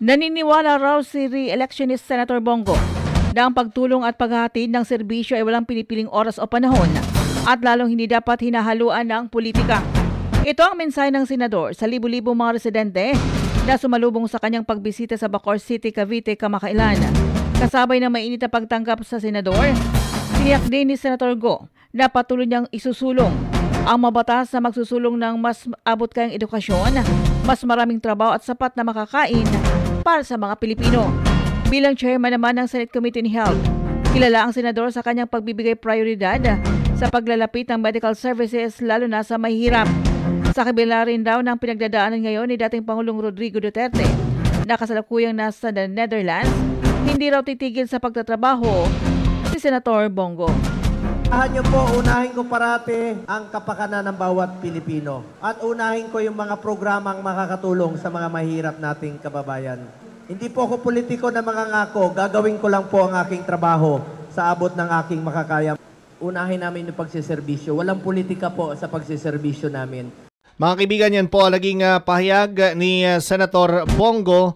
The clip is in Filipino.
Naniniwala raw si re-electionist Senator Bongo na ang pagtulong at paghahatid ng serbisyo ay walang pinipiling oras o panahon at lalong hindi dapat hinahaluan ng politika. Ito ang mensahe ng senador sa libu-libong mga residente na sumalubong sa kanyang pagbisita sa Bacoor City, Cavite kamakailan. Kasabay ng mainit na pagtanggap sa senador, tiniyak din ni Senator Go na patuloy niyang isusulong ang mabatas na magsusulong ng mas abot kayang edukasyon, mas maraming trabaho at sapat na makakain para sa mga Pilipino. Bilang chairman naman ng Senate Committee on Health, kilala ang senador sa kanyang pagbibigay prioridad sa paglalapit ng medical services lalo na sa mahihirap. Sa kabila rin daw ng pinagdadaanan ngayon ni dating Pangulong Rodrigo Duterte na kasalukuyang nasa the Netherlands, hindi raw titigil sa pagtatrabaho si Senator Bongo. Unahin ko parati ang kapakanan ng bawat Pilipino at unahin ko yung mga programang makakatulong sa mga mahirap nating kababayan. Hindi po ako politiko na mangangako, gagawin ko lang po ang aking trabaho sa abot ng aking makakaya. Unahin namin yung pagsiservisyo. Walang politika po sa pagsiservisyo namin. Mga kaibigan, yan po naging pahayag ni Senator Bongo.